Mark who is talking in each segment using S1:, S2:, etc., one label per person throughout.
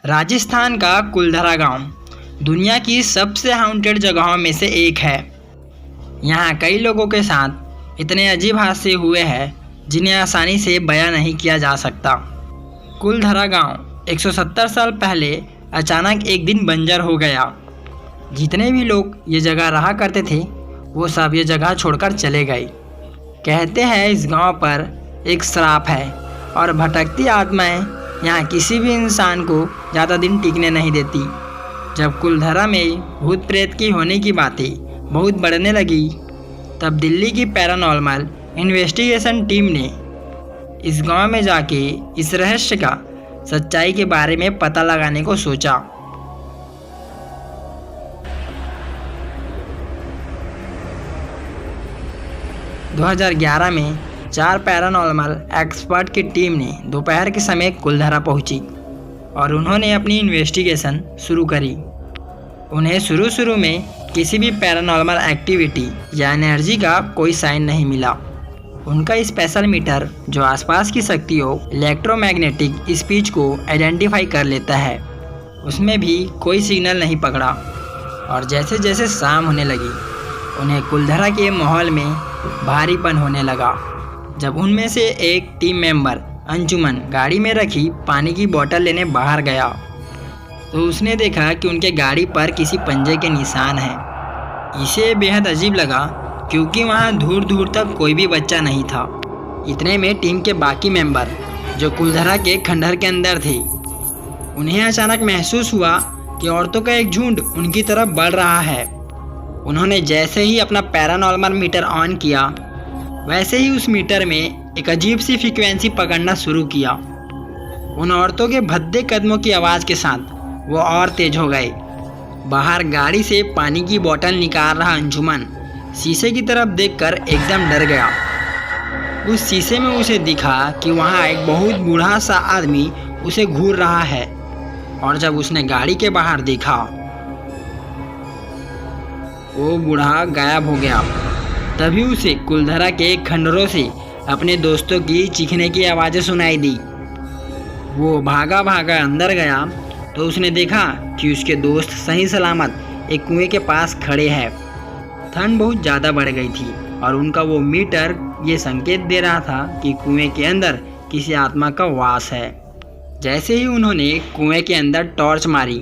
S1: राजस्थान का कुलधरा गांव दुनिया की सबसे हाउंटेड जगहों में से एक है। यहाँ कई लोगों के साथ इतने अजीब हादसे हुए हैं जिन्हें आसानी से बयां नहीं किया जा सकता। कुलधरा गांव 170 साल पहले अचानक एक दिन बंजर हो गया। जितने भी लोग ये जगह रहा करते थे वो सब ये जगह छोड़कर चले गए। कहते हैं इस गांव पर एक श्राप है और भटकती आत्माएं यहाँ किसी भी इंसान को ज़्यादा दिन टिकने नहीं देती। जब कुलधरा में भूत प्रेत की होने की बातें बहुत बढ़ने लगी तब दिल्ली की पैरानॉर्मल इन्वेस्टिगेशन टीम ने इस गांव में जाके इस रहस्य का सच्चाई के बारे में पता लगाने को सोचा। दो 2011 में 4 पैरानॉर्मल एक्सपर्ट की टीम ने दोपहर के समय कुलधरा पहुंची और उन्होंने अपनी इन्वेस्टिगेशन शुरू करी। उन्हें शुरू में किसी भी पैरानॉर्मल एक्टिविटी या एनर्जी का कोई साइन नहीं मिला। उनका स्पेशल मीटर जो आसपास की शक्तियों इलेक्ट्रोमैग्नेटिक स्पीच को आइडेंटिफाई कर लेता है उसमें भी कोई सिग्नल नहीं पकड़ा। और जैसे जैसे शाम होने लगी उन्हें कुलधरा के माहौल में भारीपन होने लगा। जब उनमें से एक टीम मेंबर अंजुमन गाड़ी में रखी पानी की बोतल लेने बाहर गया तो उसने देखा कि उनके गाड़ी पर किसी पंजे के निशान हैं। इसे बेहद अजीब लगा क्योंकि वहाँ दूर दूर तक कोई भी बच्चा नहीं था। इतने में टीम के बाकी मेंबर जो कुलधरा के खंडहर के अंदर थे उन्हें अचानक महसूस हुआ कि औरतों का एक झुंड उनकी तरफ बढ़ रहा है। उन्होंने जैसे ही अपना पैरानॉर्मल मीटर ऑन किया वैसे ही उस मीटर में एक अजीब सी फ्रीक्वेंसी पकड़ना शुरू किया। उन औरतों के भद्दे कदमों की आवाज़ के साथ वो और तेज हो गए। बाहर गाड़ी से पानी की बोतल निकाल रहा अंजुमन शीशे की तरफ देखकर एकदम डर गया। उस शीशे में उसे दिखा कि वहाँ एक बहुत बूढ़ा सा आदमी उसे घूर रहा है। और जब उसने गाड़ी के बाहर देखा वो बूढ़ा गायब हो गया। तभी उसे कुलधरा के खंडरों से अपने दोस्तों की चीखने की आवाज़ें सुनाई दी। वो भागा भागा अंदर गया तो उसने देखा कि उसके दोस्त सही सलामत एक कुएं के पास खड़े हैं। ठंड बहुत ज़्यादा बढ़ गई थी और उनका वो मीटर ये संकेत दे रहा था कि कुएं के अंदर किसी आत्मा का वास है। जैसे ही उन्होंने कुएं के अंदर टॉर्च मारी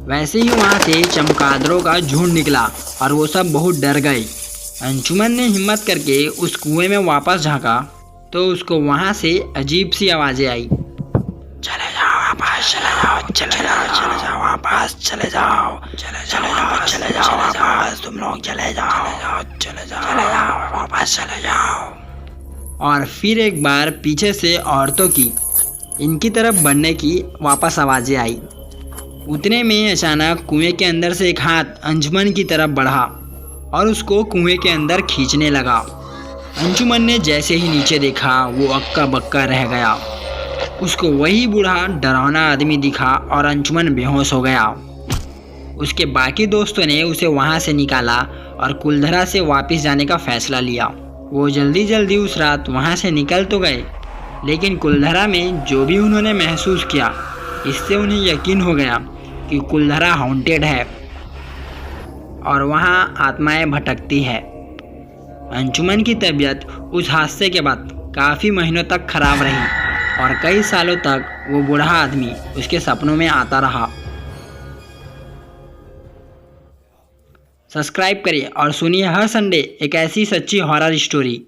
S1: वैसे ही वहाँ से चमगादड़ों का झुंड निकला और वो सब बहुत डर गए। अंजुमन ने हिम्मत करके उस कुएं में वापस झांका तो उसको वहाँ से अजीब सी आवाज़ें आई। चले जाओ वापस, चले जाओ, चले जाओ, चले जाओ वापस, चले जाओ, चले जाओ, चले जाओ वापस, तुम लोग चले जाओ, चले जाओ, चले जाओ वापस, चले जाओ। और फिर एक बार पीछे से औरतों की इनकी तरफ बढ़ने की वापस आवाज़ें आई। उतने में अचानक कुएं के अंदर से एक हाथ अंजुमन की तरफ बढ़ा और उसको कुएं के अंदर खींचने लगा। अंजुमन ने जैसे ही नीचे देखा वो अक्का बक्का रह गया। उसको वही बूढ़ा डरावना आदमी दिखा और अंजुमन बेहोश हो गया। उसके बाकी दोस्तों ने उसे वहाँ से निकाला और कुलधरा से वापस जाने का फैसला लिया। वो जल्दी जल्दी उस रात वहाँ से निकल तो गए लेकिन कुलधरा में जो भी उन्होंने महसूस किया इससे उन्हें यकीन हो गया कि कुलधरा हॉन्टेड है और वहाँ आत्माएं भटकती है। अंजुमन की तबीयत उस हादसे के बाद काफ़ी महीनों तक खराब रही और कई सालों तक वो बूढ़ा आदमी उसके सपनों में आता रहा। सब्सक्राइब करिए और सुनिए हर संडे एक ऐसी सच्ची हॉरर स्टोरी।